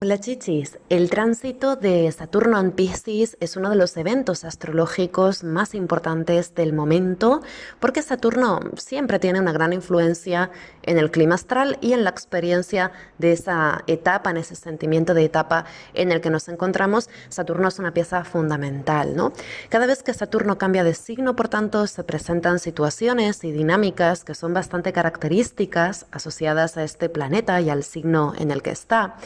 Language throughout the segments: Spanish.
Hola Chichis, el tránsito de Saturno en Piscis es uno de los eventos astrológicos más importantes del momento porque Saturno siempre tiene una gran influencia en el clima astral y en la experiencia de esa etapa, en ese sentimiento de etapa en el que nos encontramos. Saturno es una pieza fundamental, ¿no? Cada vez que Saturno cambia de signo, por tanto, se presentan situaciones y dinámicas que son bastante características asociadas a este planeta y al signo en el que está,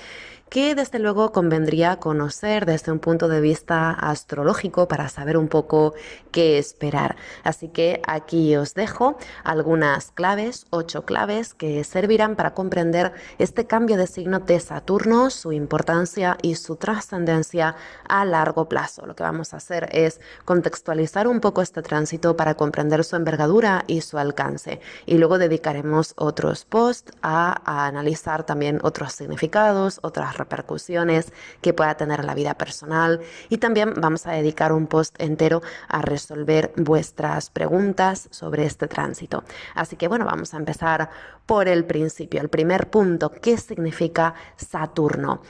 que desde luego convendría conocer desde un punto de vista astrológico para saber un poco qué esperar. Así que aquí os dejo algunas claves, 8 claves que servirán para comprender este cambio de signo de Saturno, su importancia y su trascendencia a largo plazo. Lo que vamos a hacer es contextualizar un poco este tránsito para comprender su envergadura y su alcance. Y luego dedicaremos otros posts a analizar también otros significados, otras repercusiones que pueda tener en la vida personal, y también vamos a dedicar un post entero a resolver vuestras preguntas sobre este tránsito. Así que bueno, vamos a empezar por el principio. El primer punto, ¿qué significa Saturno?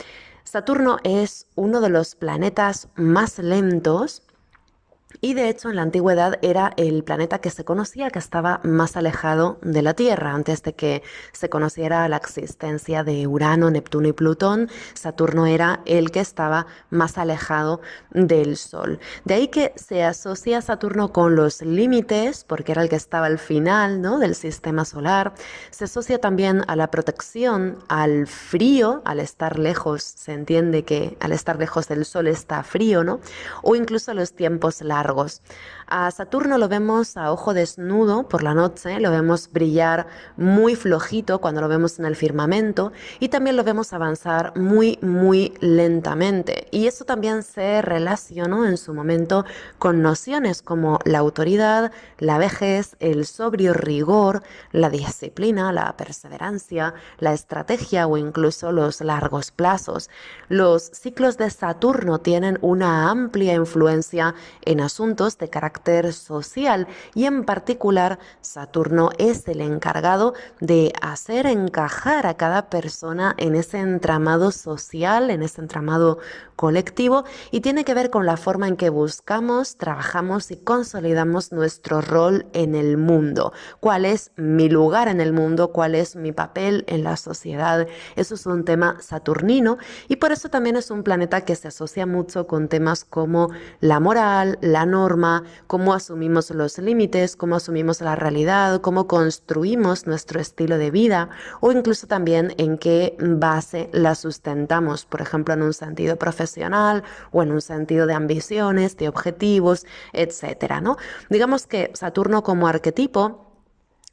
Saturno es uno de los planetas más lentos y de hecho en la antigüedad era el planeta que se conocía que estaba más alejado de la Tierra. Antes de que se conociera la existencia de Urano, Neptuno y Plutón, Saturno era el que estaba más alejado del Sol. De ahí que se asocia a Saturno con los límites, porque era el que estaba al final, ¿no?, del sistema solar. Se asocia también a la protección, al frío, al estar lejos. Se entiende que al estar lejos del Sol está frío, ¿no? O incluso a los tiempos largos. A Saturno lo vemos a ojo desnudo por la noche, lo vemos brillar muy flojito cuando lo vemos en el firmamento, y también lo vemos avanzar muy lentamente. Y eso también se relacionó en su momento con nociones como la autoridad, la vejez, el sobrio rigor, la disciplina, la perseverancia, la estrategia o incluso los largos plazos. Los ciclos de Saturno tienen una amplia influencia en asuntos de carácter social, y en particular Saturno es el encargado de hacer encajar a cada persona en ese entramado social, en ese entramado colectivo, y tiene que ver con la forma en que buscamos, trabajamos y consolidamos nuestro rol en el mundo. ¿Cuál es mi lugar en el mundo? ¿Cuál es mi papel en la sociedad? Eso es un tema saturnino, y por eso también es un planeta que se asocia mucho con temas como la moral, la norma, cómo asumimos los límites, cómo asumimos la realidad, cómo construimos nuestro estilo de vida, o incluso también en qué base la sustentamos, por ejemplo, en un sentido profesional o en un sentido de ambiciones, de objetivos, etcétera, ¿no? Digamos que Saturno como arquetipo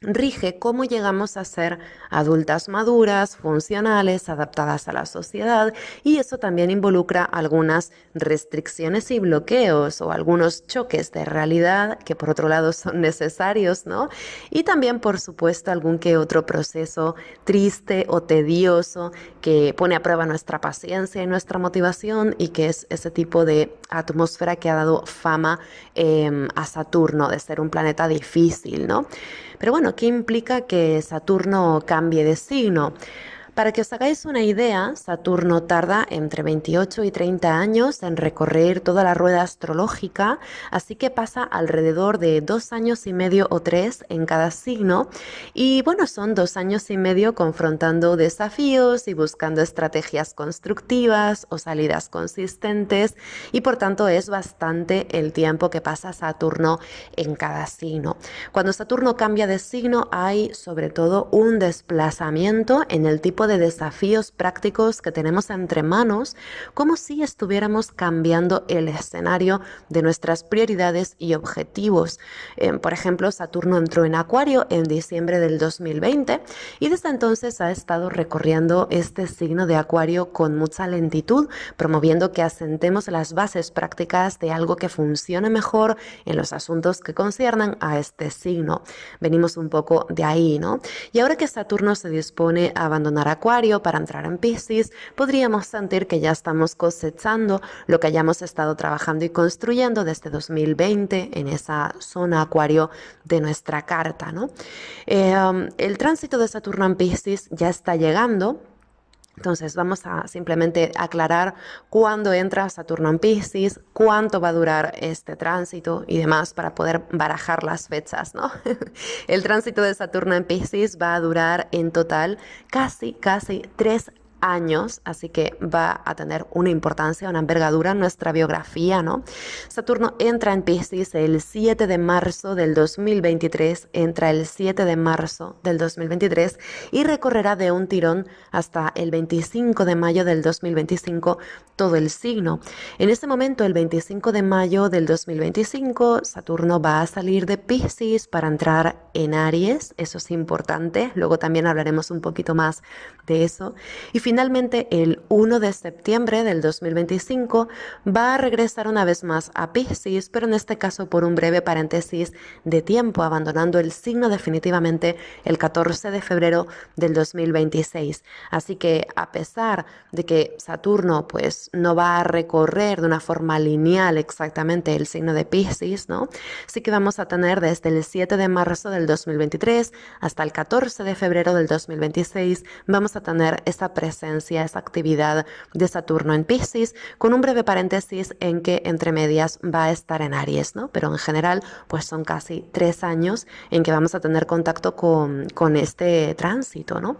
rige cómo llegamos a ser adultas maduras, funcionales, adaptadas a la sociedad, y eso también involucra algunas restricciones y bloqueos o algunos choques de realidad que por otro lado son necesarios, ¿no? Y también, por supuesto, algún que otro proceso triste o tedioso que pone a prueba nuestra paciencia y nuestra motivación, y que es ese tipo de atmósfera que ha dado fama a Saturno de ser un planeta difícil, ¿no? Pero bueno, ¿qué implica que Saturno cambie de signo? Para que os hagáis una idea, Saturno tarda entre 28 y 30 años en recorrer toda la rueda astrológica, así que pasa alrededor de 2 años y medio o 3 en cada signo. Y bueno, son 2 años y medio confrontando desafíos y buscando estrategias constructivas o salidas consistentes, y por tanto es bastante el tiempo que pasa Saturno en cada signo. Cuando Saturno cambia de signo hay sobre todo un desplazamiento en el tipo de desafíos prácticos que tenemos entre manos, como si estuviéramos cambiando el escenario de nuestras prioridades y objetivos. Por ejemplo, Saturno entró en Acuario en diciembre del 2020, y desde entonces ha estado recorriendo este signo de Acuario con mucha lentitud, promoviendo que asentemos las bases prácticas de algo que funcione mejor en los asuntos que conciernan a este signo. Venimos un poco de ahí, ¿no? Y ahora que Saturno se dispone a abandonar Acuario para entrar en Piscis, podríamos sentir que ya estamos cosechando lo que hayamos estado trabajando y construyendo desde 2020 en esa zona Acuario de nuestra carta, ¿no? El tránsito de Saturno en Piscis ya está llegando. Entonces vamos a simplemente aclarar cuándo entra Saturno en Piscis, cuánto va a durar este tránsito y demás para poder barajar las fechas, ¿no? El tránsito de Saturno en Piscis va a durar en total casi 3 años, así que va a tener una importancia, una envergadura en nuestra biografía, ¿no? Saturno entra en Piscis el 7 de marzo del 2023, entra el 7 de marzo del 2023 y recorrerá de un tirón hasta el 25 de mayo del 2025 todo el signo. En ese momento, el 25 de mayo del 2025, Saturno va a salir de Piscis para entrar en Aries, eso es importante, luego también hablaremos un poquito más de eso. Y finalmente, el 1 de septiembre del 2025 va a regresar una vez más a Piscis, pero en este caso por un breve paréntesis de tiempo, abandonando el signo definitivamente el 14 de febrero del 2026. Así que a pesar de que Saturno pues no va a recorrer de una forma lineal exactamente el signo de Piscis, ¿no? Sí que vamos a tener desde el 7 de marzo del 2023 hasta el 14 de febrero del 2026, vamos a tener esa presencia, esa actividad de Saturno en Piscis, con un breve paréntesis en que entre medias va a estar en Aries, ¿no? Pero en general pues son casi 3 años en que vamos a tener contacto con este tránsito, ¿no?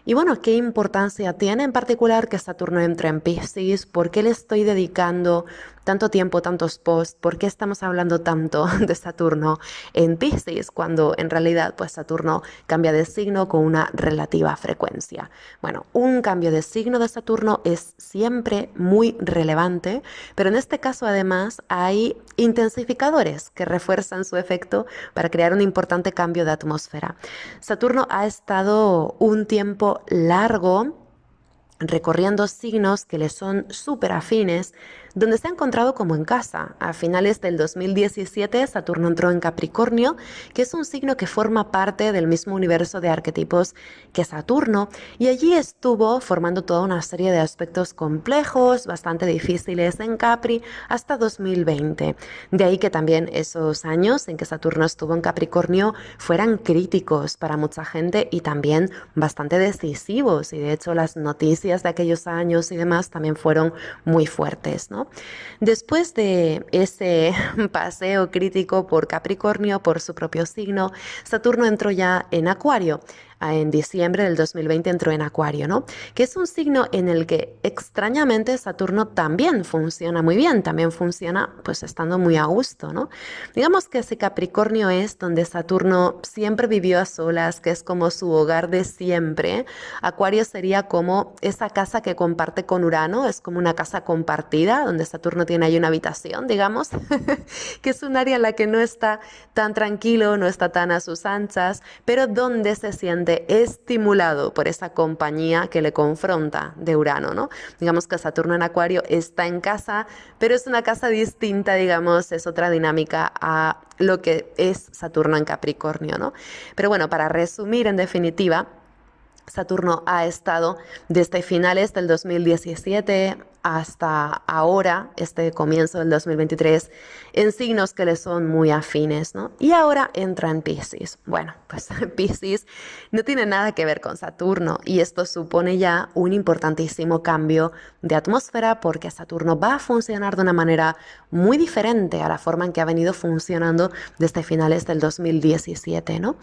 Y bueno, ¿qué importancia tiene en particular que Saturno entre en Piscis? ¿Por qué le estoy dedicando tanto tiempo, tantos posts? ¿Por qué estamos hablando tanto de Saturno en Piscis cuando en realidad pues Saturno cambia de signo con una relativa frecuencia? Bueno, un cambio de signo de Saturno es siempre muy relevante, pero en este caso además hay intensificadores que refuerzan su efecto para crear un importante cambio de atmósfera. Saturno ha estado un tiempo largo recorriendo signos que le son súper afines, donde se ha encontrado como en casa. A finales del 2017, Saturno entró en Capricornio, que es un signo que forma parte del mismo universo de arquetipos que Saturno, y allí estuvo formando toda una serie de aspectos complejos, bastante difíciles en Capri, hasta 2020. De ahí que también esos años en que Saturno estuvo en Capricornio fueran críticos para mucha gente y también bastante decisivos, y de hecho las noticias de aquellos años y demás también fueron muy fuertes, ¿no? Después de ese paseo crítico por Capricornio, por su propio signo, Saturno entró ya en Acuario. En diciembre del 2020 entró en Acuario, ¿no? Que es un signo en el que extrañamente Saturno también funciona muy bien, también funciona pues estando muy a gusto, ¿no? Digamos que si Capricornio es donde Saturno siempre vivió a solas, que es como su hogar de siempre, Acuario sería como esa casa que comparte con Urano, es como una casa compartida, donde Saturno tiene ahí una habitación, digamos, que es un área en la que no está tan tranquilo, no está tan a sus anchas, pero donde se siente estimulado por esa compañía que le confronta de Urano, ¿no? Digamos que Saturno en Acuario está en casa, pero es una casa distinta, digamos, es otra dinámica a lo que es Saturno en Capricornio, ¿no? Pero bueno, para resumir en definitiva, Saturno ha estado desde finales del 2017 hasta ahora, este comienzo del 2023, en signos que le son muy afines, ¿no? Y ahora entra en Piscis. Bueno, pues Piscis no tiene nada que ver con Saturno y esto supone ya un importantísimo cambio de atmósfera porque Saturno va a funcionar de una manera muy diferente a la forma en que ha venido funcionando desde finales del 2017, ¿no?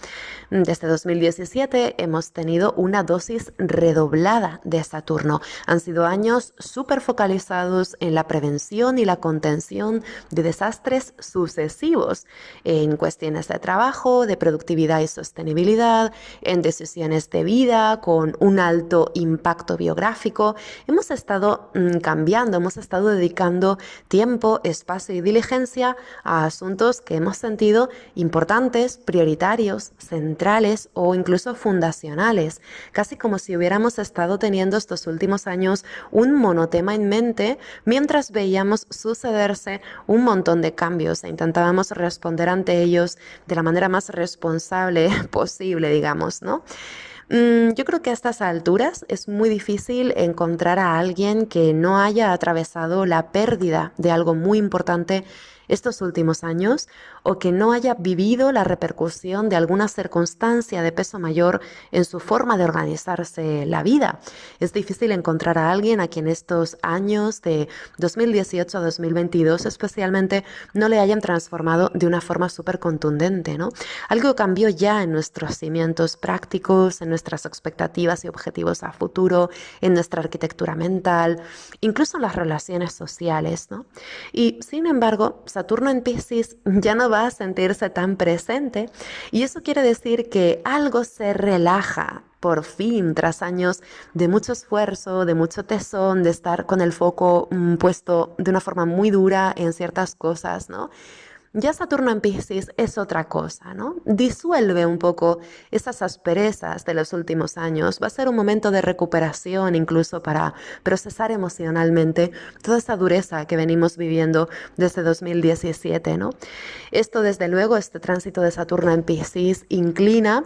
Desde 2017 hemos tenido una dosis redoblada de Saturno. Han sido años súper focalizados en la prevención y la contención de desastres sucesivos en cuestiones de trabajo, de productividad y sostenibilidad, en decisiones de vida con un alto impacto biográfico. Hemos estado cambiando, hemos estado dedicando tiempo, espacio y diligencia a asuntos que hemos sentido importantes, prioritarios, centrales o incluso fundacionales, casi como si hubiéramos estado teniendo estos últimos años un monotema en mente mientras veíamos sucederse un montón de cambios e intentábamos responder ante ellos de la manera más responsable posible, digamos, ¿no? Yo creo que a estas alturas es muy difícil encontrar a alguien que no haya atravesado la pérdida de algo muy importante estos últimos años o que no haya vivido la repercusión de alguna circunstancia de peso mayor en su forma de organizarse la vida. Es difícil encontrar a alguien a quien estos años de 2018 a 2022 especialmente no le hayan transformado de una forma súper contundente, ¿no? Algo cambió ya en nuestros cimientos prácticos, en nuestras expectativas y objetivos a futuro, en nuestra arquitectura mental, incluso en las relaciones sociales, ¿no? Y sin embargo, Saturno en Piscis ya no va a sentirse tan presente y eso quiere decir que algo se relaja. Por fin, tras años de mucho esfuerzo, de mucho tesón, de estar con el foco puesto de una forma muy dura en ciertas cosas, ¿no? Ya Saturno en Piscis es otra cosa, ¿no? Disuelve un poco esas asperezas de los últimos años. Va a ser un momento de recuperación incluso para procesar emocionalmente toda esa dureza que venimos viviendo desde 2017, ¿no? Esto, desde luego, este tránsito de Saturno en Piscis inclina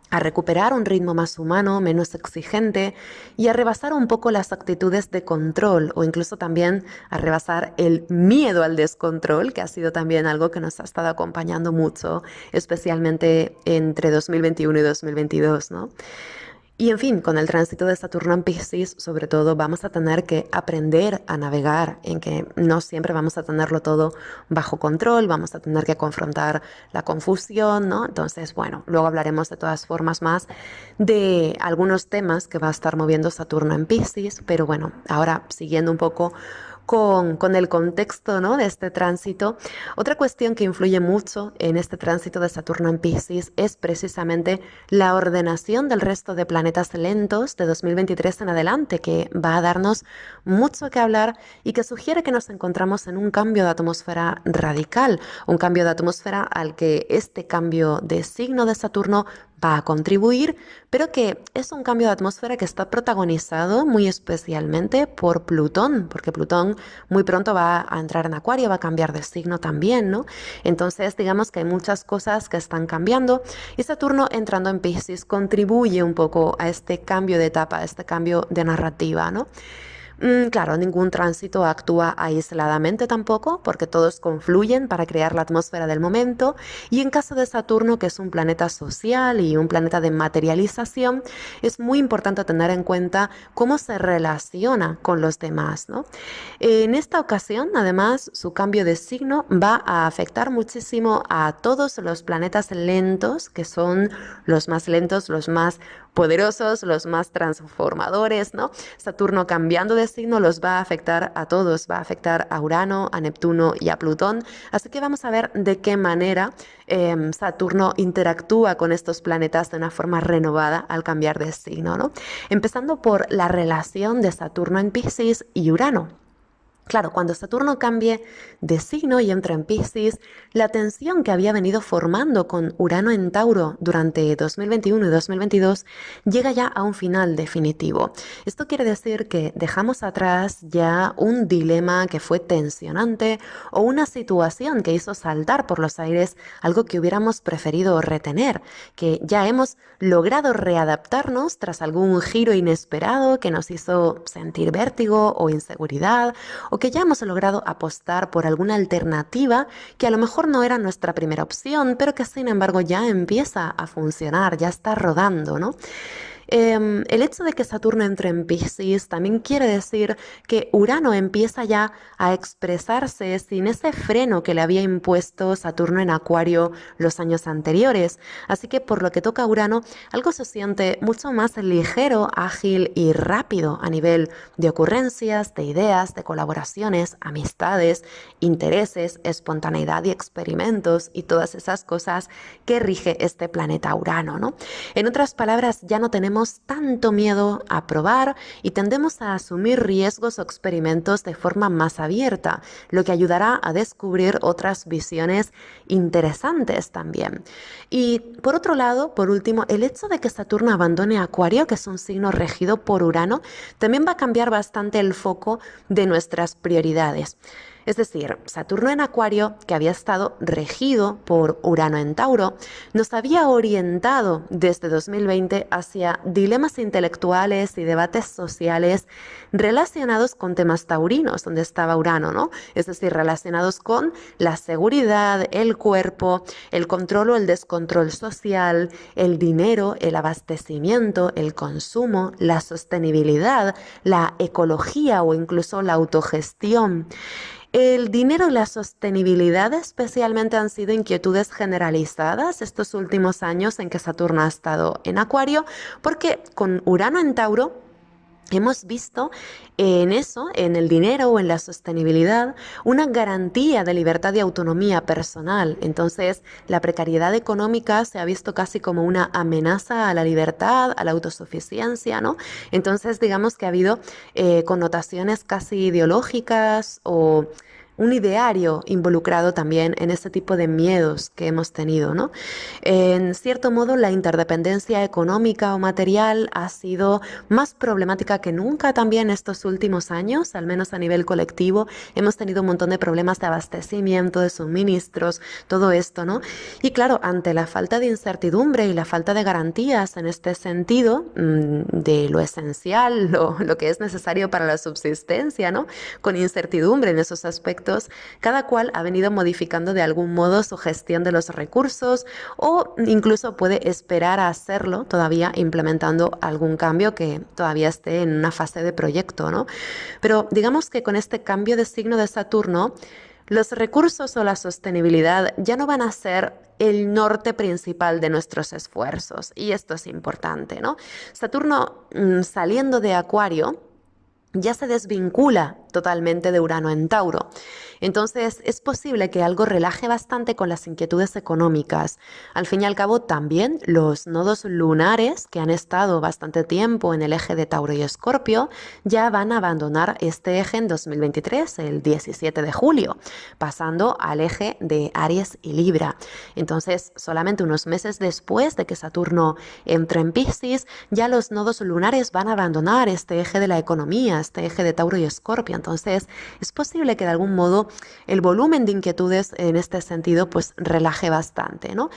a recuperar un ritmo más humano, menos exigente y a rebasar un poco las actitudes de control o incluso también a rebasar el miedo al descontrol, que ha sido también algo que nos ha estado acompañando mucho, especialmente entre 2021 y 2022, ¿no? Y en fin, con el tránsito de Saturno en Piscis, sobre todo, vamos a tener que aprender a navegar en que no siempre vamos a tenerlo todo bajo control, vamos a tener que confrontar la confusión, ¿no? Entonces, bueno, luego hablaremos de todas formas más de algunos temas que va a estar moviendo Saturno en Piscis, pero bueno, ahora siguiendo un poco con el contexto, ¿no?, de este tránsito. Otra cuestión que influye mucho en este tránsito de Saturno en Piscis es precisamente la ordenación del resto de planetas lentos de 2023 en adelante, que va a darnos mucho que hablar y que sugiere que nos encontramos en un cambio de atmósfera radical, un cambio de atmósfera al que este cambio de signo de Saturno va a contribuir, pero que es un cambio de atmósfera que está protagonizado muy especialmente por Plutón, porque Plutón muy pronto va a entrar en Acuario, va a cambiar de signo también, ¿no? Entonces, digamos que hay muchas cosas que están cambiando y Saturno entrando en Piscis contribuye un poco a este cambio de etapa, a este cambio de narrativa, ¿no? Claro, ningún tránsito actúa aisladamente tampoco, porque todos confluyen para crear la atmósfera del momento. Y en caso de Saturno, que es un planeta social y un planeta de materialización, es muy importante tener en cuenta cómo se relaciona con los demás, ¿no? En esta ocasión, además, su cambio de signo va a afectar muchísimo a todos los planetas lentos, que son los más lentos, los más poderosos, los más transformadores, ¿no? Saturno cambiando de signo los va a afectar a todos, va a afectar a Urano, a Neptuno y a Plutón. Así que vamos a ver de qué manera Saturno interactúa con estos planetas de una forma renovada al cambiar de signo, ¿no? Empezando por la relación de Saturno en Piscis y Urano. Claro, cuando Saturno cambie de signo y entre en Piscis, la tensión que había venido formando con Urano en Tauro durante 2021 y 2022 llega ya a un final definitivo. Esto quiere decir que dejamos atrás ya un dilema que fue tensionante o una situación que hizo saltar por los aires algo que hubiéramos preferido retener, que ya hemos logrado readaptarnos tras algún giro inesperado que nos hizo sentir vértigo o inseguridad, o que ya hemos logrado apostar por alguna alternativa que a lo mejor no era nuestra primera opción, pero que sin embargo ya empieza a funcionar, ya está rodando, ¿no? El hecho de que Saturno entre en Piscis también quiere decir que Urano empieza ya a expresarse sin ese freno que le había impuesto Saturno en Acuario los años anteriores. Así que por lo que toca a Urano, algo se siente mucho más ligero, ágil y rápido a nivel de ocurrencias, de ideas, de colaboraciones, amistades, intereses, espontaneidad y experimentos y todas esas cosas que rige este planeta Urano, ¿no? En otras palabras, ya no tenemos tanto miedo a probar y tendemos a asumir riesgos o experimentos de forma más abierta, lo que ayudará a descubrir otras visiones interesantes también. Y por otro lado, por último, el hecho de que Saturno abandone Acuario, que es un signo regido por Urano, también va a cambiar bastante el foco de nuestras prioridades. Es decir, Saturno en Acuario, que había estado regido por Urano en Tauro, nos había orientado desde 2020 hacia dilemas intelectuales y debates sociales relacionados con temas taurinos, donde estaba Urano, ¿no? Es decir, relacionados con la seguridad, el cuerpo, el control o el descontrol social, el dinero, el abastecimiento, el consumo, la sostenibilidad, la ecología o incluso la autogestión. El dinero y la sostenibilidad especialmente han sido inquietudes generalizadas estos últimos años en que Saturno ha estado en Acuario, porque con Urano en Tauro hemos visto en eso, en el dinero o en la sostenibilidad, una garantía de libertad y autonomía personal. Entonces, la precariedad económica se ha visto casi como una amenaza a la libertad, a la autosuficiencia, ¿no? Entonces, digamos que ha habido connotaciones casi ideológicas o un ideario involucrado también en ese tipo de miedos que hemos tenido, ¿no? En cierto modo, la interdependencia económica o material ha sido más problemática que nunca también estos últimos años, al menos a nivel colectivo. Hemos tenido un montón de problemas de abastecimiento, de suministros, todo esto, ¿no? Y claro, ante la falta de incertidumbre y la falta de garantías en este sentido, de lo esencial, lo que es necesario para la subsistencia, ¿no? Con incertidumbre en esos aspectos, cada cual ha venido modificando de algún modo su gestión de los recursos o incluso puede esperar a hacerlo todavía implementando algún cambio que todavía esté en una fase de proyecto, ¿no? Pero digamos que con este cambio de signo de Saturno, los recursos o la sostenibilidad ya no van a ser el norte principal de nuestros esfuerzos y esto es importante, ¿no? Saturno saliendo de Acuario ya se desvincula totalmente de Urano en Tauro. Entonces es posible que algo relaje bastante con las inquietudes económicas. Al fin y al cabo también los nodos lunares que han estado bastante tiempo en el eje de Tauro y Escorpio ya van a abandonar este eje en 2023, el 17 de julio, pasando al eje de Aries y Libra. Entonces solamente unos meses después de que Saturno entre en Piscis, ya los nodos lunares van a abandonar este eje de la economía, este eje de Tauro y Escorpio. Entonces es posible que de algún modo el volumen de inquietudes en este sentido pues relaje bastante, ¿no?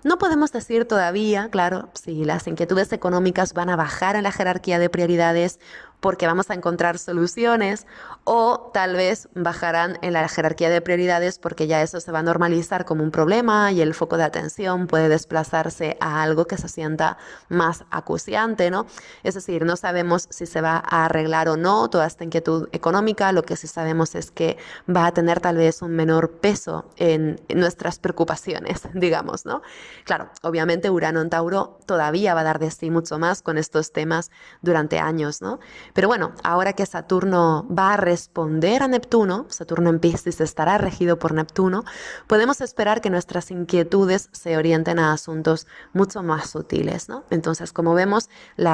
No podemos decir todavía, claro, si las inquietudes económicas van a bajar en la jerarquía de prioridades porque vamos a encontrar soluciones o tal vez bajarán en la jerarquía de prioridades porque ya eso se va a normalizar como un problema y el foco de atención puede desplazarse a algo que se sienta más acuciante, ¿no? Es decir, no sabemos si se va a arreglar o no toda esta inquietud económica, lo que sí sabemos es que va a tener tal vez un menor peso en nuestras preocupaciones, digamos, ¿no? Claro, obviamente Urano en Tauro todavía va a dar de sí mucho más con estos temas durante años, ¿no? Pero bueno, ahora que Saturno va a responder a Neptuno, Saturno en Piscis estará regido por Neptuno, podemos esperar que nuestras inquietudes se orienten a asuntos mucho más sutiles, ¿no? Entonces, como vemos,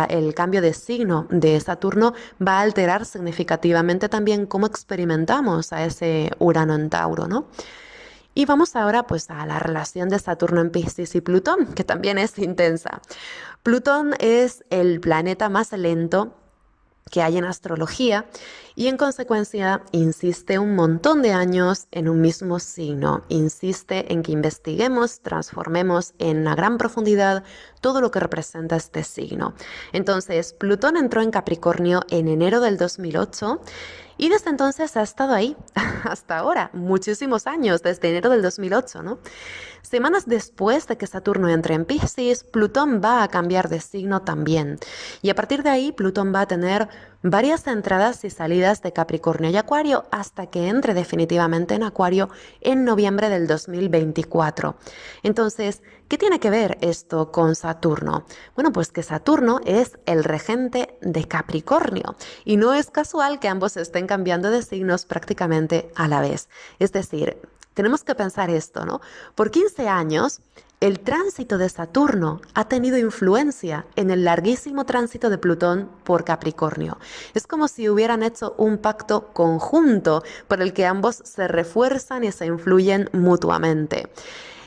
el cambio de signo de Saturno va a alterar significativamente también cómo experimentamos a ese Urano en Tauro, ¿no? Y vamos ahora pues a la relación de Saturno en Piscis y Plutón, que también es intensa. Plutón es el planeta más lento que hay en astrología y en consecuencia insiste un montón de años en un mismo signo, insiste en que investiguemos, transformemos en una gran profundidad todo lo que representa este signo. Entonces, Plutón entró en Capricornio en enero del 2008 y desde entonces ha estado ahí hasta ahora, muchísimos años, desde enero del 2008, ¿no? Semanas después de que Saturno entre en Piscis, Plutón va a cambiar de signo también. Y a partir de ahí, Plutón va a tener varias entradas y salidas de Capricornio y Acuario hasta que entre definitivamente en Acuario en noviembre del 2024. Entonces, ¿qué tiene que ver esto con Saturno? Bueno, pues que Saturno es el regente de Capricornio y no es casual que ambos estén cambiando de signos prácticamente a la vez. Es decir, tenemos que pensar esto, ¿no? Por 15 años, el tránsito de Saturno ha tenido influencia en el larguísimo tránsito de Plutón por Capricornio. Es como si hubieran hecho un pacto conjunto por el que ambos se refuerzan y se influyen mutuamente.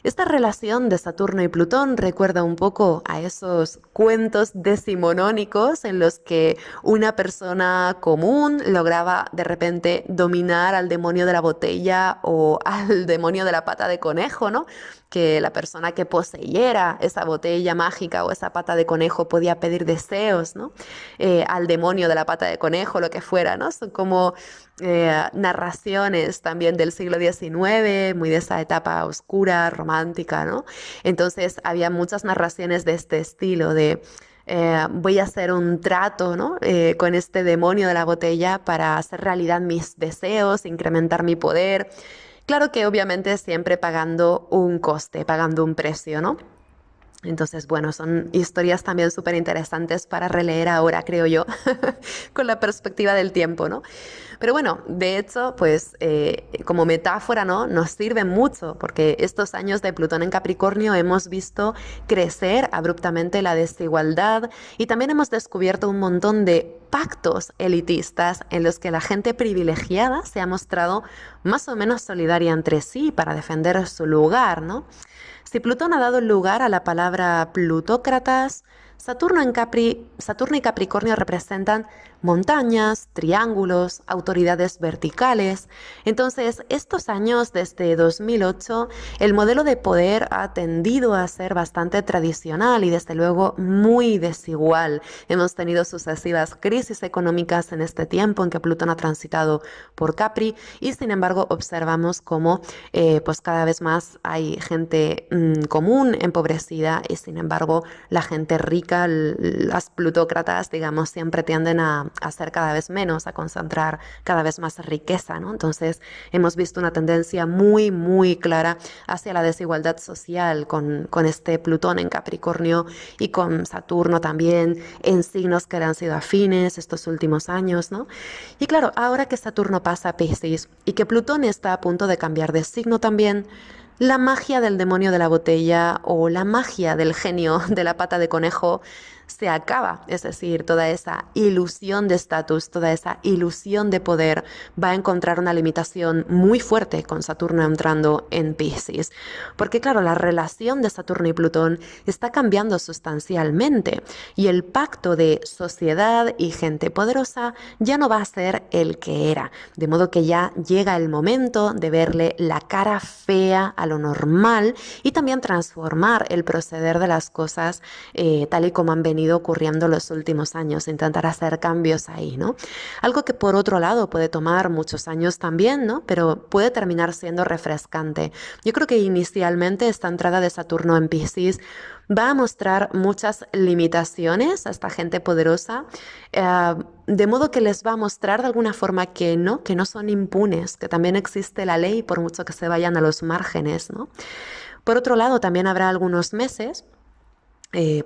Esta relación de Saturno y Plutón recuerda un poco a esos cuentos decimonónicos en los que una persona común lograba de repente dominar al demonio de la botella o al demonio de la pata de conejo, ¿no? Que la persona que poseyera esa botella mágica o esa pata de conejo podía pedir deseos, ¿no? Al demonio de la pata de conejo, lo que fuera, ¿no? Son como narraciones también del siglo XIX, muy de esa etapa oscura, romántica, ¿no? Entonces había muchas narraciones de este estilo, de voy a hacer un trato, ¿no? Con este demonio de la botella para hacer realidad mis deseos, incrementar mi poder. Claro que obviamente siempre pagando un coste, pagando un precio, ¿no? Entonces, bueno, son historias también súper interesantes para releer ahora, creo yo, con la perspectiva del tiempo, ¿no? Pero bueno, de hecho, pues como metáfora, ¿no? Nos sirve mucho porque estos años de Plutón en Capricornio hemos visto crecer abruptamente la desigualdad y también hemos descubierto un montón de pactos elitistas en los que la gente privilegiada se ha mostrado más o menos solidaria entre sí para defender su lugar, ¿no? Si Plutón ha dado lugar a la palabra plutócratas, Saturno y Capricornio representan montañas, triángulos, autoridades verticales. Entonces, estos años desde 2008, el modelo de poder ha tendido a ser bastante tradicional y desde luego muy desigual. Hemos tenido sucesivas crisis económicas en este tiempo en que Plutón ha transitado por Capri y sin embargo observamos cómo pues cada vez más hay gente común, empobrecida y sin embargo la gente rica, las plutócratas, digamos, siempre tienden a ser cada vez menos, a concentrar cada vez más riqueza, ¿no? Entonces hemos visto una tendencia muy, muy clara hacia la desigualdad social con este Plutón en Capricornio y con Saturno también en signos que le han sido afines estos últimos años, ¿no? Y claro, ahora que Saturno pasa a Piscis y que Plutón está a punto de cambiar de signo también, la magia del demonio de la botella o la magia del genio de la pata de conejo se acaba, es decir, toda esa ilusión de estatus, toda esa ilusión de poder va a encontrar una limitación muy fuerte con Saturno entrando en Piscis. Porque claro, la relación de Saturno y Plutón está cambiando sustancialmente y el pacto de sociedad y gente poderosa ya no va a ser el que era. De modo que ya llega el momento de verle la cara fea a lo normal y también transformar el proceder de las cosas tal y como han venido ocurriendo los últimos años, intentar hacer cambios ahí, ¿no? Algo que por otro lado puede tomar muchos años también, ¿no? Pero puede terminar siendo refrescante. Yo creo que inicialmente esta entrada de Saturno en Piscis va a mostrar muchas limitaciones a esta gente poderosa, de modo que les va a mostrar de alguna forma que no son impunes, que también existe la ley por mucho que se vayan a los márgenes, ¿no? Por otro lado, también habrá algunos meses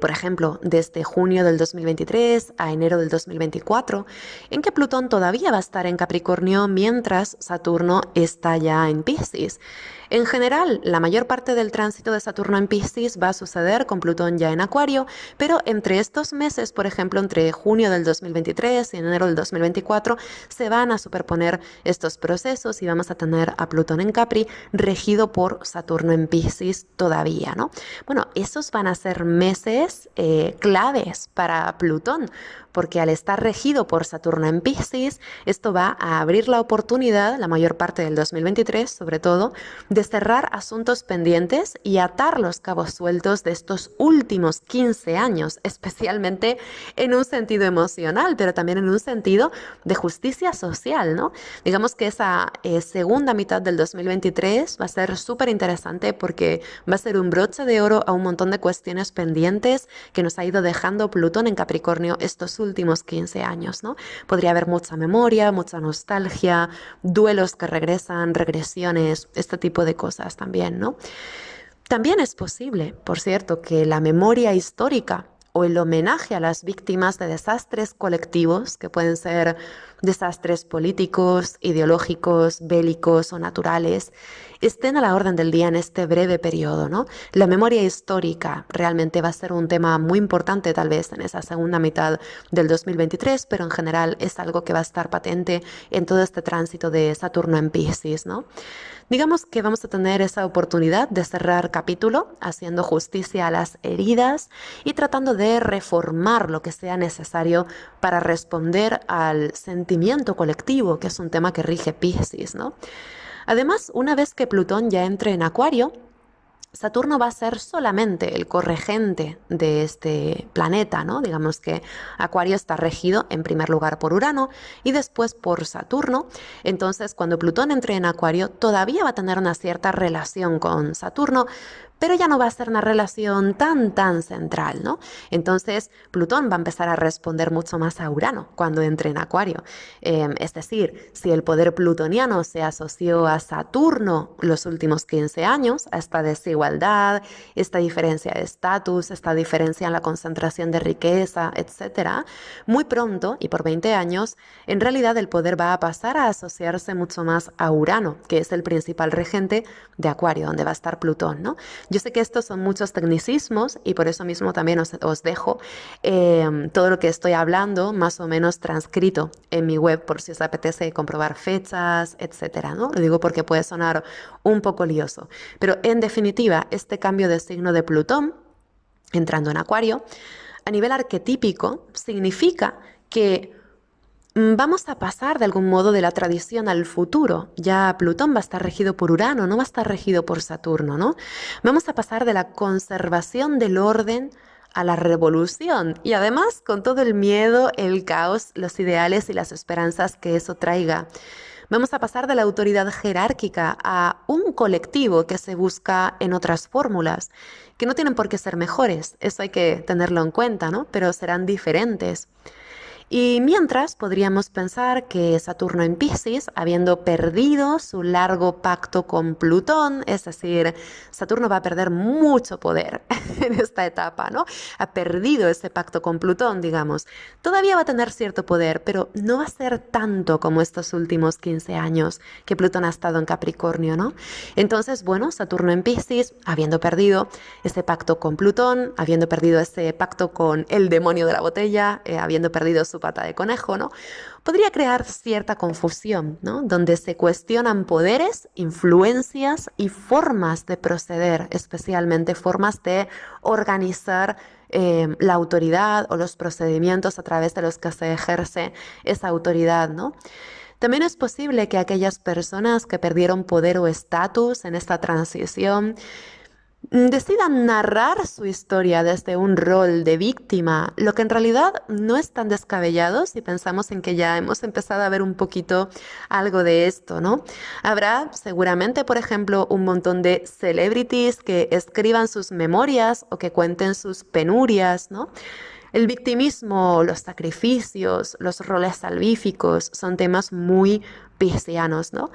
por ejemplo, desde junio del 2023 a enero del 2024, en que Plutón todavía va a estar en Capricornio mientras Saturno está ya en Piscis. En general, la mayor parte del tránsito de Saturno en Piscis va a suceder con Plutón ya en Acuario, pero entre estos meses, por ejemplo, entre junio del 2023 y enero del 2024, se van a superponer estos procesos y vamos a tener a Plutón en Capri regido por Saturno en Piscis todavía, ¿no? Bueno, esos van a ser meses claves para Plutón, porque al estar regido por Saturno en Piscis, esto va a abrir la oportunidad, la mayor parte del 2023 sobre todo, de cerrar asuntos pendientes y atar los cabos sueltos de estos últimos 15 años, especialmente en un sentido emocional, pero también en un sentido de justicia social, ¿no? Digamos que esa segunda mitad del 2023 va a ser súper interesante porque va a ser un broche de oro a un montón de cuestiones pendientes que nos ha ido dejando Plutón en Capricornio estos últimos 15 años, ¿no? Podría haber mucha memoria, mucha nostalgia, duelos que regresan, regresiones, este tipo de cosas también, ¿no? También es posible, por cierto, que la memoria histórica o el homenaje a las víctimas de desastres colectivos, que pueden ser desastres políticos, ideológicos, bélicos o naturales estén a la orden del día en este breve periodo, ¿no? La memoria histórica realmente va a ser un tema muy importante tal vez en esa segunda mitad del 2023, pero en general es algo que va a estar patente en todo este tránsito de Saturno en Piscis, ¿no? Digamos que vamos a tener esa oportunidad de cerrar capítulo haciendo justicia a las heridas y tratando de reformar lo que sea necesario para responder al sentimiento colectivo, que es un tema que rige Piscis, ¿no? Además, una vez que Plutón ya entre en Acuario, Saturno va a ser solamente el corregente de este planeta, ¿no? Digamos que Acuario está regido en primer lugar por Urano y después por Saturno. Entonces, cuando Plutón entre en Acuario, todavía va a tener una cierta relación con Saturno, pero ya no va a ser una relación tan central, ¿no? Entonces, Plutón va a empezar a responder mucho más a Urano cuando entre en Acuario. Es decir, si el poder plutoniano se asoció a Saturno los últimos 15 años, a esta desigualdad, esta diferencia de estatus, esta diferencia en la concentración de riqueza, etcétera, muy pronto, y por 20 años, en realidad el poder va a pasar a asociarse mucho más a Urano, que es el principal regente de Acuario, donde va a estar Plutón, ¿no? Yo sé que estos son muchos tecnicismos y por eso mismo también os dejo todo lo que estoy hablando más o menos transcrito en mi web por si os apetece comprobar fechas, etcétera, ¿no? Lo digo porque puede sonar un poco lioso. Pero en definitiva, este cambio de signo de Plutón, entrando en Acuario, a nivel arquetípico, significa que vamos a pasar de algún modo de la tradición al futuro. Ya Plutón va a estar regido por Urano, no va a estar regido por Saturno, ¿no? Vamos a pasar de la conservación del orden a la revolución y además con todo el miedo, el caos, los ideales y las esperanzas que eso traiga. Vamos a pasar de la autoridad jerárquica a un colectivo que se busca en otras fórmulas, que no tienen por qué ser mejores, eso hay que tenerlo en cuenta, ¿no? Pero serán diferentes. Y mientras podríamos pensar que Saturno en Piscis, habiendo perdido su largo pacto con Plutón, es decir, Saturno va a perder mucho poder en esta etapa, ¿no? Ha perdido ese pacto con Plutón, digamos. Todavía va a tener cierto poder, pero no va a ser tanto como estos últimos 15 años que Plutón ha estado en Capricornio, ¿no? Entonces, bueno, Saturno en Piscis, habiendo perdido ese pacto con Plutón, habiendo perdido ese pacto con el demonio de la botella, habiendo perdido su pata de conejo, ¿no? Podría crear cierta confusión, ¿no? Donde se cuestionan poderes, influencias y formas de proceder, especialmente formas de organizar la autoridad o los procedimientos a través de los que se ejerce esa autoridad, ¿no? También es posible que aquellas personas que perdieron poder o estatus en esta transición decidan narrar su historia desde un rol de víctima, lo que en realidad no es tan descabellado si pensamos en que ya hemos empezado a ver un poquito algo de esto, ¿no? Habrá seguramente, por ejemplo, un montón de celebrities que escriban sus memorias o que cuenten sus penurias, ¿no? El victimismo, los sacrificios, los roles salvíficos son temas muy piscianos, ¿no?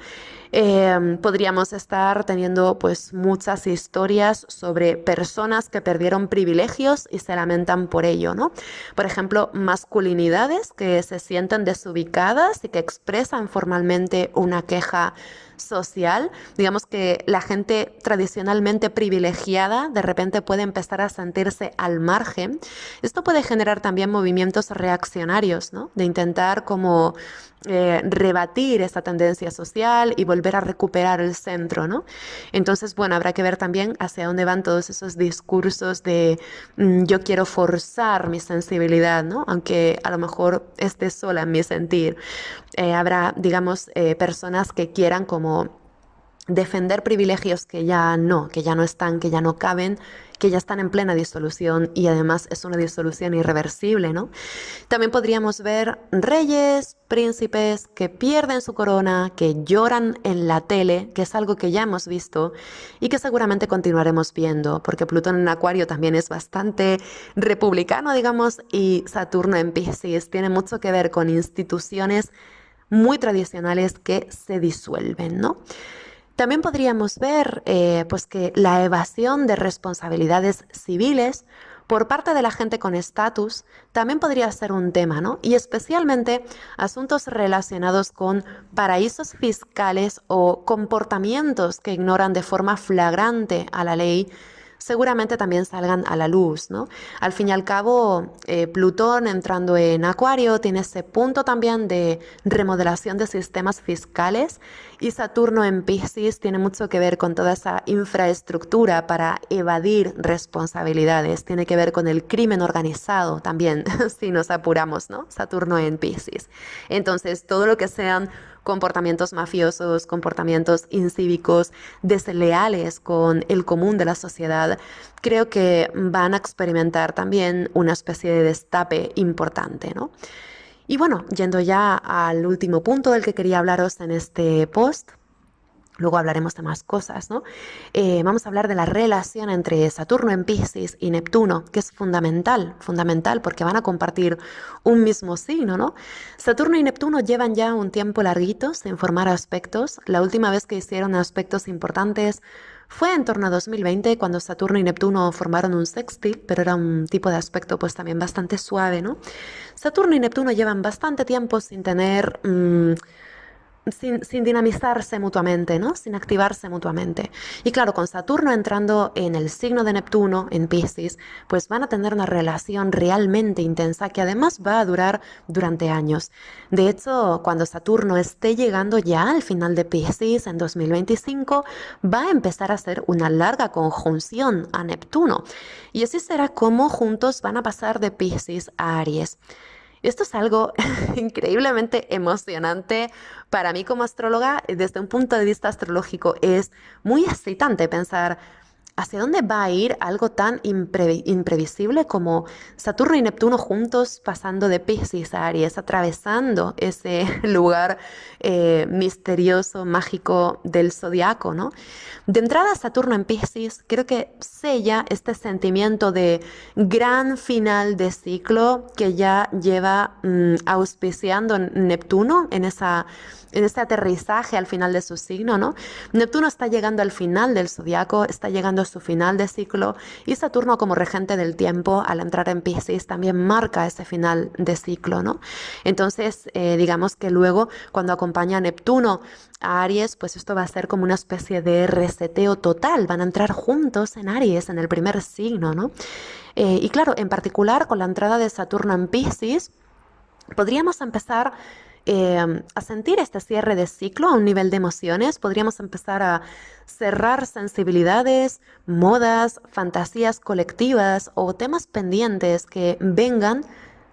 Podríamos estar teniendo pues muchas historias sobre personas que perdieron privilegios y se lamentan por ello, ¿no? Por ejemplo, masculinidades que se sienten desubicadas y que expresan formalmente una queja social. Digamos que la gente tradicionalmente privilegiada de repente puede empezar a sentirse al margen. Esto puede generar también movimientos reaccionarios, ¿no? De intentar como rebatir esa tendencia social y volver a recuperar el centro, ¿no? Entonces, bueno, habrá que ver también hacia dónde van todos esos discursos de yo quiero forzar mi sensibilidad, ¿no? Aunque a lo mejor esté sola en mi sentir. Habrá, digamos, personas que quieran como defender privilegios que ya no están, que ya no caben, que ya están en plena disolución y además es una disolución irreversible, ¿no? También podríamos ver reyes, príncipes que pierden su corona, que lloran en la tele, que es algo que ya hemos visto y que seguramente continuaremos viendo, porque Plutón en Acuario también es bastante republicano, digamos, y Saturno en Piscis tiene mucho que ver con instituciones muy tradicionales que se disuelven, ¿no? También podríamos ver pues que la evasión de responsabilidades civiles por parte de la gente con estatus también podría ser un tema, ¿no? Y especialmente asuntos relacionados con paraísos fiscales o comportamientos que ignoran de forma flagrante a la ley seguramente también salgan a la luz, ¿no? Al fin y al cabo, Plutón entrando en Acuario tiene ese punto también de remodelación de sistemas fiscales y Saturno en Piscis tiene mucho que ver con toda esa infraestructura para evadir responsabilidades, tiene que ver con el crimen organizado también, si nos apuramos, ¿no? Saturno en Piscis. Entonces, todo lo que sean comportamientos mafiosos, comportamientos incívicos, desleales con el común de la sociedad, creo que van a experimentar también una especie de destape importante, ¿no? Y bueno, yendo ya al último punto del que quería hablaros en este post, luego hablaremos de más cosas, ¿no? Vamos a hablar de la relación entre Saturno en Piscis y Neptuno, que es fundamental, fundamental, porque van a compartir un mismo signo, ¿no? Saturno y Neptuno llevan ya un tiempo larguito sin formar aspectos. La última vez que hicieron aspectos importantes fue en torno a 2020, cuando Saturno y Neptuno formaron un sextil, pero era un tipo de aspecto pues también bastante suave, ¿no? Saturno y Neptuno llevan bastante tiempo sin tener sin dinamizarse mutuamente, ¿no? Sin activarse mutuamente. Y claro, con Saturno entrando en el signo de Neptuno, en Piscis, pues van a tener una relación realmente intensa que además va a durar durante años. De hecho, cuando Saturno esté llegando ya al final de Piscis en 2025, va a empezar a hacer una larga conjunción a Neptuno. Y así será como juntos van a pasar de Piscis a Aries. Esto es algo increíblemente emocionante para mí como astróloga. Desde un punto de vista astrológico es muy excitante pensar hacia dónde va a ir algo tan imprevisible como Saturno y Neptuno juntos pasando de Piscis a Aries, atravesando ese lugar misterioso, mágico del zodiaco, ¿no? De entrada, Saturno en Piscis creo que sella este sentimiento de gran final de ciclo que ya lleva auspiciando Neptuno en ese aterrizaje al final de su signo, ¿no? Neptuno está llegando al final del zodiaco, está llegando a su final de ciclo y Saturno como regente del tiempo al entrar en Piscis también marca ese final de ciclo, ¿no? Entonces, digamos que luego cuando acompaña a Neptuno a Aries, pues esto va a ser como una especie de reseteo total, van a entrar juntos en Aries, en el primer signo, ¿no? Y claro, en particular con la entrada de Saturno en Piscis, podríamos empezar a sentir este cierre de ciclo a un nivel de emociones, podríamos empezar a cerrar sensibilidades, modas, fantasías colectivas o temas pendientes que vengan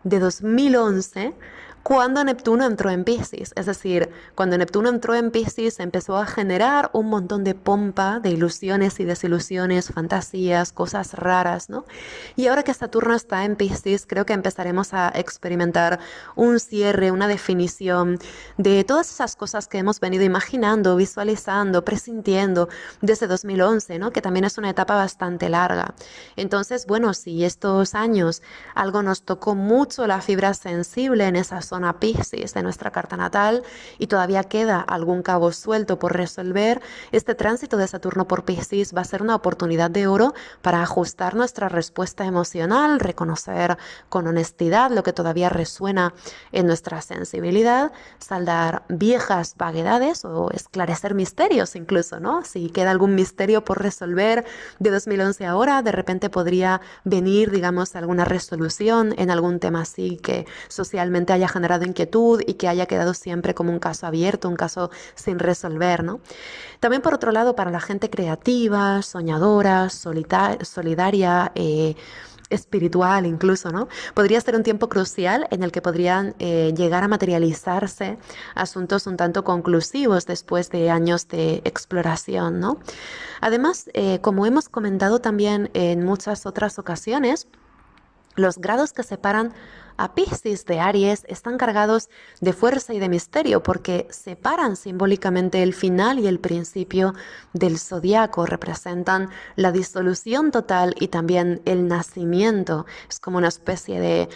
de 2011 cuando Neptuno entró en Piscis. Es decir, cuando Neptuno entró en Piscis empezó a generar un montón de pompa, de ilusiones y desilusiones, fantasías, cosas raras, ¿no? Y ahora que Saturno está en Piscis, creo que empezaremos a experimentar un cierre, una definición de todas esas cosas que hemos venido imaginando, visualizando, presintiendo desde 2011, ¿no? Que también es una etapa bastante larga. Entonces, bueno, si estos años algo nos tocó mucho la fibra sensible en esa zona Piscis de nuestra carta natal y todavía queda algún cabo suelto por resolver, este tránsito de Saturno por Piscis va a ser una oportunidad de oro para ajustar nuestra respuesta emocional, reconocer con honestidad lo que todavía resuena en nuestra sensibilidad, saldar viejas vaguedades o esclarecer misterios incluso, ¿no? Si queda algún misterio por resolver de 2011 ahora, de repente podría venir, digamos, alguna resolución en algún tema así que socialmente haya generado inquietud y que haya quedado siempre como un caso abierto, un caso sin resolver, ¿no? También por otro lado, para la gente creativa, soñadora, solidaria, espiritual incluso, ¿no? Podría ser un tiempo crucial en el que podrían llegar a materializarse asuntos un tanto conclusivos después de años de exploración, ¿no? Además, como hemos comentado también en muchas otras ocasiones, los grados que separan a Piscis de Aries están cargados de fuerza y de misterio porque separan simbólicamente el final y el principio del zodiaco, representan la disolución total y también el nacimiento. Es como una especie de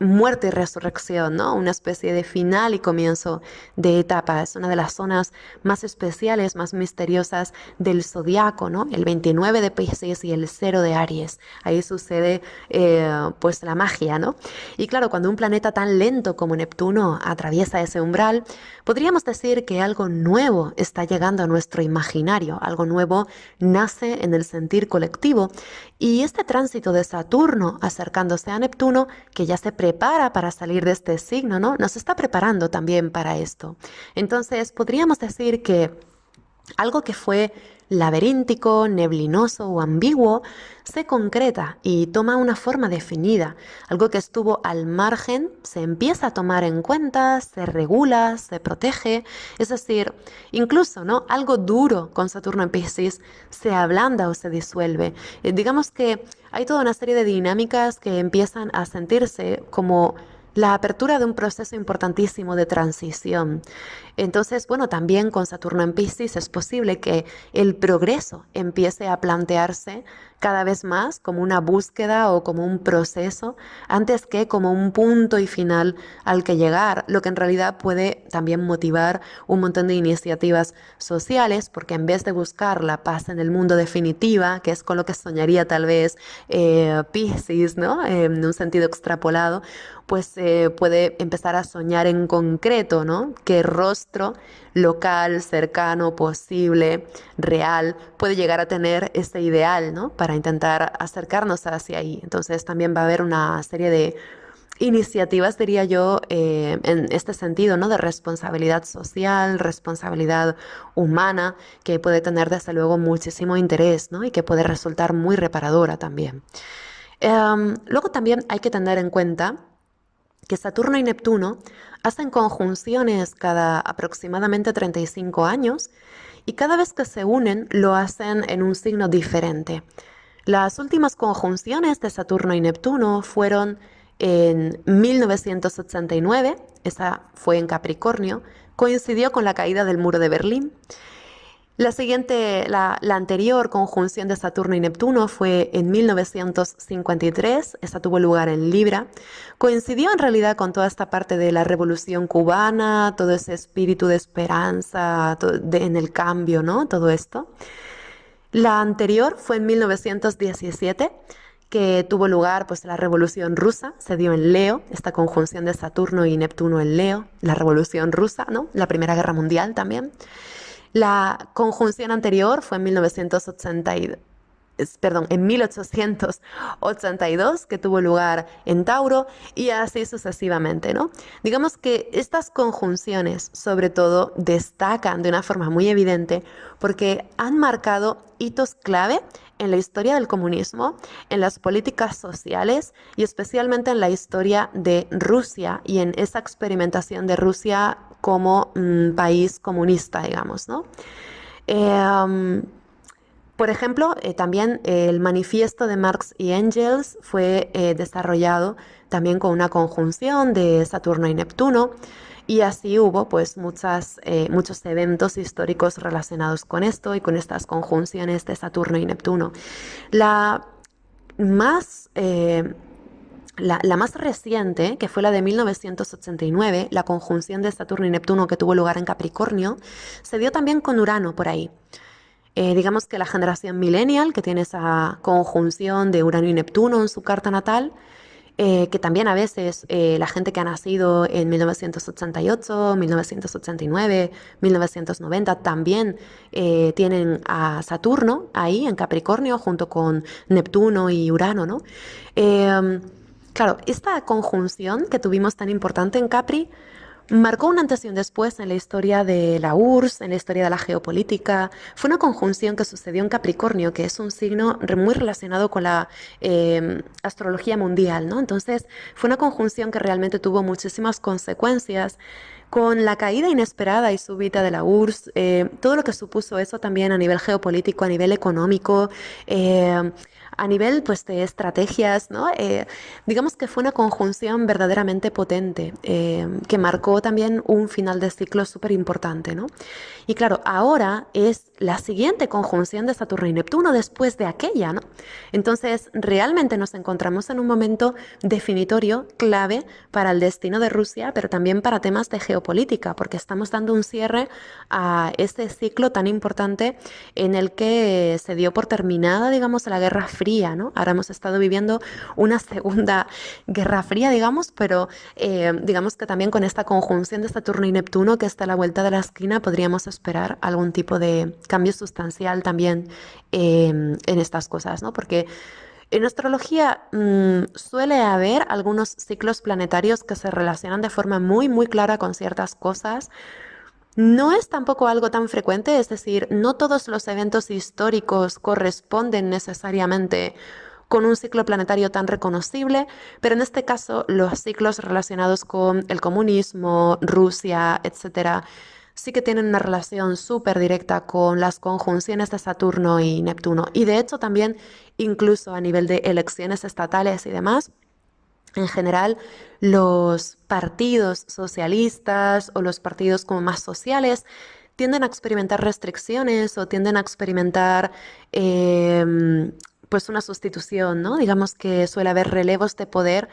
muerte y resurrección, ¿no? Una especie de final y comienzo de etapa. Es una de las zonas más especiales, más misteriosas del zodiaco, ¿no? El 29 de Piscis y el 0 de Aries. Ahí sucede pues la magia, ¿no? Y claro, cuando un planeta tan lento como Neptuno atraviesa ese umbral, podríamos decir que algo nuevo está llegando a nuestro imaginario, algo nuevo nace en el sentir colectivo y este tránsito de Saturno acercándose a Neptuno, que ya se prepara para salir de este signo, ¿no? Nos está preparando también para esto. Entonces, podríamos decir que algo que fue laberíntico, neblinoso o ambiguo se concreta y toma una forma definida. Algo que estuvo al margen se empieza a tomar en cuenta, se regula, se protege. Es decir, incluso, ¿no? Algo duro con Saturno en Piscis se ablanda o se disuelve. Digamos que hay toda una serie de dinámicas que empiezan a sentirse como la apertura de un proceso importantísimo de transición. Entonces, bueno, también con Saturno en Piscis es posible que el progreso empiece a plantearse cada vez más como una búsqueda o como un proceso, antes que como un punto y final al que llegar, lo que en realidad puede también motivar un montón de iniciativas sociales, porque en vez de buscar la paz en el mundo definitiva, que es con lo que soñaría tal vez Piscis, ¿no? En un sentido extrapolado, pues puede empezar a soñar en concreto, ¿no? Qué rostro local, cercano, posible, real, puede llegar a tener ese ideal, ¿no? Para intentar acercarnos hacia ahí. Entonces también va a haber una serie de iniciativas, diría yo, en este sentido, ¿no? De responsabilidad social, responsabilidad humana, que puede tener desde luego muchísimo interés, ¿no? Y que puede resultar muy reparadora también. Luego también hay que tener en cuenta que Saturno y Neptuno hacen conjunciones cada aproximadamente 35 años y cada vez que se unen lo hacen en un signo diferente. Las últimas conjunciones de Saturno y Neptuno fueron en 1989, esa fue en Capricornio, coincidió con la caída del muro de Berlín. La siguiente, la anterior conjunción de Saturno y Neptuno fue en 1953, esa tuvo lugar en Libra. Coincidió en realidad con toda esta parte de la Revolución Cubana, todo ese espíritu de esperanza en el cambio, ¿no? Todo esto. La anterior fue en 1917, que tuvo lugar pues la Revolución Rusa, se dio en Leo, esta conjunción de Saturno y Neptuno en Leo, la Revolución Rusa, ¿no? La Primera Guerra Mundial también. La conjunción anterior fue en 1882, que tuvo lugar en Tauro, y así sucesivamente, ¿no? Digamos que estas conjunciones, sobre todo, destacan de una forma muy evidente porque han marcado hitos clave en la historia del comunismo, en las políticas sociales y especialmente en la historia de Rusia y en esa experimentación de Rusia como país comunista, digamos, ¿no? Eh, por ejemplo, también el manifiesto de Marx y Engels fue desarrollado también con una conjunción de Saturno y Neptuno, y así hubo pues muchos eventos históricos relacionados con esto y con estas conjunciones de Saturno y Neptuno. La más, eh, la más reciente, que fue la de 1989, la conjunción de Saturno y Neptuno que tuvo lugar en Capricornio, se dio también con Urano por ahí. Digamos que la generación millennial, que tiene esa conjunción de Urano y Neptuno en su carta natal, que también a veces la gente que ha nacido en 1988, 1989, 1990, también tienen a Saturno ahí en Capricornio junto con Neptuno y Urano, ¿no? Eh, claro, esta conjunción que tuvimos tan importante en Capri marcó un antes y un después en la historia de la URSS, en la historia de la geopolítica. Fue una conjunción que sucedió en Capricornio, que es un signo muy relacionado con la astrología mundial, ¿no? Entonces, fue una conjunción que realmente tuvo muchísimas consecuencias. Con la caída inesperada y súbita de la URSS, todo lo que supuso eso también a nivel geopolítico, a nivel económico, a nivel pues, de estrategias, ¿no? Digamos que fue una conjunción verdaderamente potente que marcó también un final de ciclo súper importante, ¿no? Y claro, ahora es la siguiente conjunción de Saturno y Neptuno después de aquella, ¿no? Entonces, realmente nos encontramos en un momento definitorio, clave para el destino de Rusia, pero también para temas de geopolítica, porque estamos dando un cierre a este ciclo tan importante en el que se dio por terminada, digamos, la Guerra Fría, ¿no? Ahora hemos estado viviendo una segunda Guerra Fría, digamos, pero digamos que también con esta conjunción de Saturno y Neptuno que está a la vuelta de la esquina podríamos esperar algún tipo de cambio sustancial también en estas cosas, ¿no? Porque en astrología suele haber algunos ciclos planetarios que se relacionan de forma muy, muy clara con ciertas cosas. No es tampoco algo tan frecuente, es decir, no todos los eventos históricos corresponden necesariamente con un ciclo planetario tan reconocible, pero en este caso los ciclos relacionados con el comunismo, Rusia, etcétera, sí que tienen una relación súper directa con las conjunciones de Saturno y Neptuno. Y de hecho también, incluso a nivel de elecciones estatales y demás, en general, los partidos socialistas o los partidos como más sociales tienden a experimentar restricciones o tienden a experimentar pues una sustitución, ¿no? Digamos que suele haber relevos de poder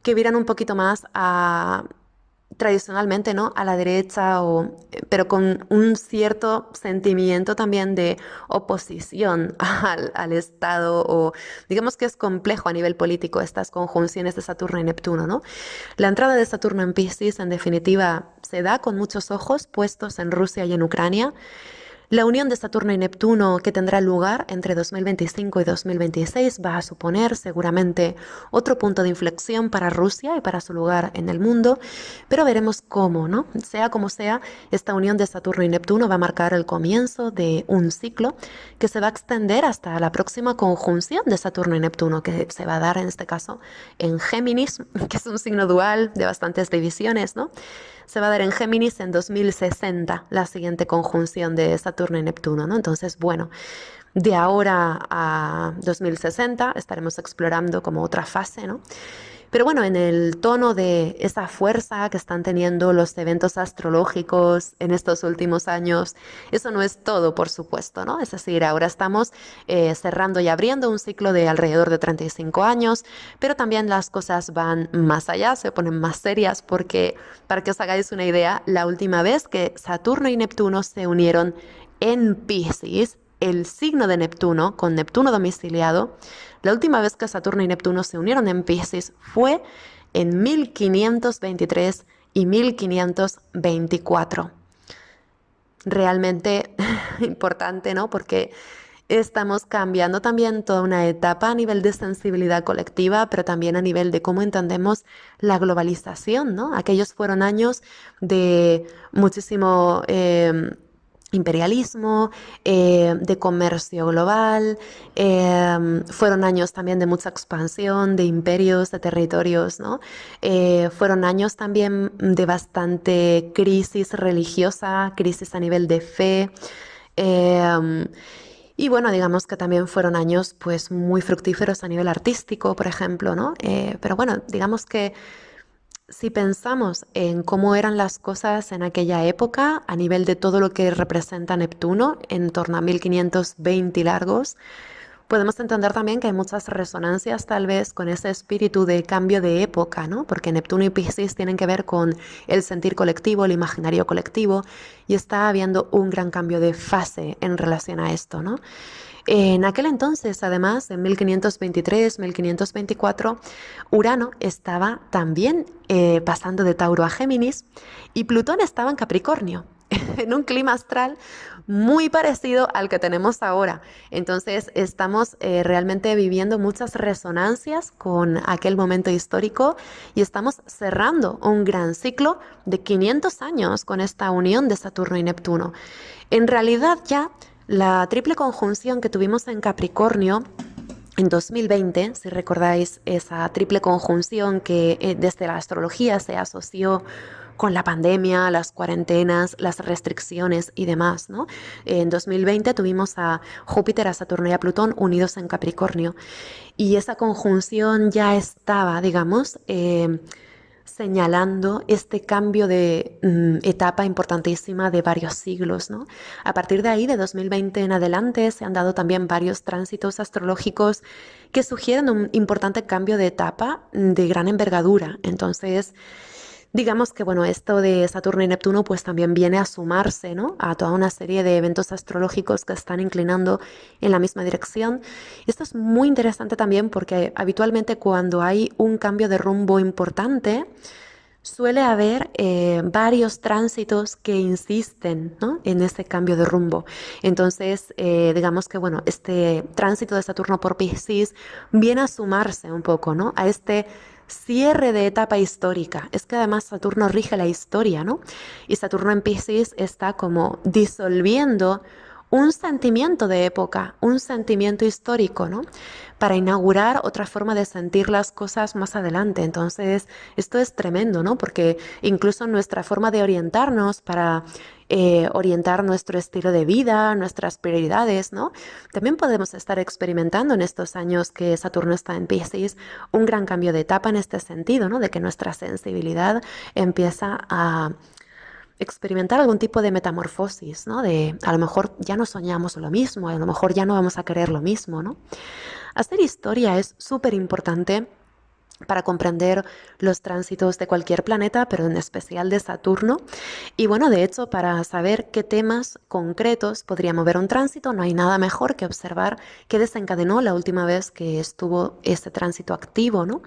que viran un poquito más a tradicionalmente, ¿no? A la derecha, pero con un cierto sentimiento también de oposición al Estado, o digamos que es complejo a nivel político estas conjunciones de Saturno y Neptuno, ¿no? La entrada de Saturno en Piscis, en definitiva, se da con muchos ojos puestos en Rusia y en Ucrania. La unión de Saturno y Neptuno que tendrá lugar entre 2025 y 2026 va a suponer seguramente otro punto de inflexión para Rusia y para su lugar en el mundo, pero veremos cómo, ¿no? Sea como sea, esta unión de Saturno y Neptuno va a marcar el comienzo de un ciclo que se va a extender hasta la próxima conjunción de Saturno y Neptuno, que se va a dar en este caso en Géminis, que es un signo dual de bastantes divisiones, ¿no? Se va a dar en Géminis en 2060, la siguiente conjunción de Saturno y Neptuno, ¿no? Entonces, bueno, de ahora a 2060 estaremos explorando como otra fase, ¿no? Pero bueno, en el tono de esa fuerza que están teniendo los eventos astrológicos en estos últimos años, eso no es todo, por supuesto, ¿no? Es decir, ahora estamos cerrando y abriendo un ciclo de alrededor de 35 años, pero también las cosas van más allá, se ponen más serias, porque para que os hagáis una idea, la última vez que Saturno y Neptuno se unieron en Piscis, el signo de Neptuno, con Neptuno domiciliado, la última vez que Saturno y Neptuno se unieron en Piscis fue en 1523 y 1524. Realmente importante, ¿no? Porque estamos cambiando también toda una etapa a nivel de sensibilidad colectiva, pero también a nivel de cómo entendemos la globalización, ¿no? Aquellos fueron años de muchísimo imperialismo, de comercio global, fueron años también de mucha expansión de imperios, de territorios, ¿no? Fueron años también de bastante crisis religiosa, crisis a nivel de fe. eh, y bueno, digamos que también fueron años pues muy fructíferos a nivel artístico, por ejemplo, ¿no? Pero bueno, digamos que si pensamos en cómo eran las cosas en aquella época, a nivel de todo lo que representa Neptuno, en torno a 1520 y largos, podemos entender también que hay muchas resonancias tal vez con ese espíritu de cambio de época, ¿no? Porque Neptuno y Piscis tienen que ver con el sentir colectivo, el imaginario colectivo, y está habiendo un gran cambio de fase en relación a esto, ¿no? En aquel entonces, además, en 1523, 1524, Urano estaba también pasando de Tauro a Géminis y Plutón estaba en Capricornio, en un clima astral muy parecido al que tenemos ahora. Entonces, estamos realmente viviendo muchas resonancias con aquel momento histórico y estamos cerrando un gran ciclo de 500 años con esta unión de Saturno y Neptuno. En realidad ya la triple conjunción que tuvimos en Capricornio en 2020, si recordáis esa triple conjunción que desde la astrología se asoció con la pandemia, las cuarentenas, las restricciones y demás, ¿no? En 2020 tuvimos a Júpiter, a Saturno y a Plutón unidos en Capricornio y esa conjunción ya estaba, digamos, señalando este cambio de etapa importantísima de varios siglos, ¿no? A partir de ahí, de 2020 en adelante, se han dado también varios tránsitos astrológicos que sugieren un importante cambio de etapa de gran envergadura. Entonces, digamos que bueno, esto de Saturno y Neptuno pues también viene a sumarse, ¿no? A toda una serie de eventos astrológicos que están inclinando en la misma dirección. Esto es muy interesante también porque habitualmente cuando hay un cambio de rumbo importante, suele haber varios tránsitos que insisten, ¿no? En ese cambio de rumbo. Entonces, digamos que bueno, este tránsito de Saturno por Piscis viene a sumarse un poco, ¿no? A este cierre de etapa histórica. Es que además Saturno rige la historia, ¿no? Y Saturno en Piscis está como disolviendo un sentimiento de época, un sentimiento histórico, ¿no? Para inaugurar otra forma de sentir las cosas más adelante. Entonces, esto es tremendo, ¿no? Porque incluso nuestra forma de orientarnos para orientar nuestro estilo de vida, nuestras prioridades, ¿no? También podemos estar experimentando en estos años que Saturno está en Piscis un gran cambio de etapa en este sentido, ¿no? De que nuestra sensibilidad empieza a experimentar algún tipo de metamorfosis, ¿no? De a lo mejor ya no soñamos lo mismo, a lo mejor ya no vamos a querer lo mismo, ¿no? Hacer historia es súper importante para comprender los tránsitos de cualquier planeta, pero en especial de Saturno. Y bueno, de hecho, para saber qué temas concretos podría mover un tránsito, no hay nada mejor que observar qué desencadenó la última vez que estuvo este tránsito activo, ¿no?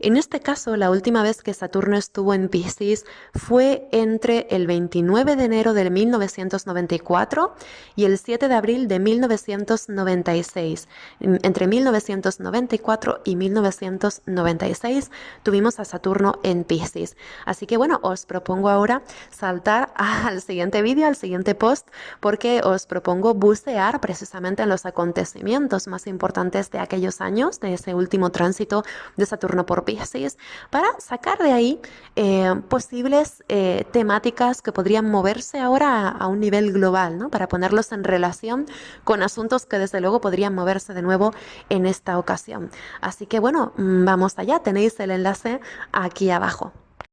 En este caso, la última vez que Saturno estuvo en Piscis fue entre el 29 de enero de 1994 y el 7 de abril de 1996. Entre 1994 y 1996 tuvimos a Saturno en Piscis. Así que bueno, os propongo ahora saltar al siguiente vídeo, al siguiente post, porque os propongo bucear precisamente en los acontecimientos más importantes de aquellos años, de ese último tránsito de Saturno por Piscis, para sacar de ahí posibles temáticas que podrían moverse ahora a un nivel global, ¿no? Para ponerlos en relación con asuntos que desde luego podrían moverse de nuevo en esta ocasión. Así que bueno, vamos allá, tenéis el enlace aquí abajo.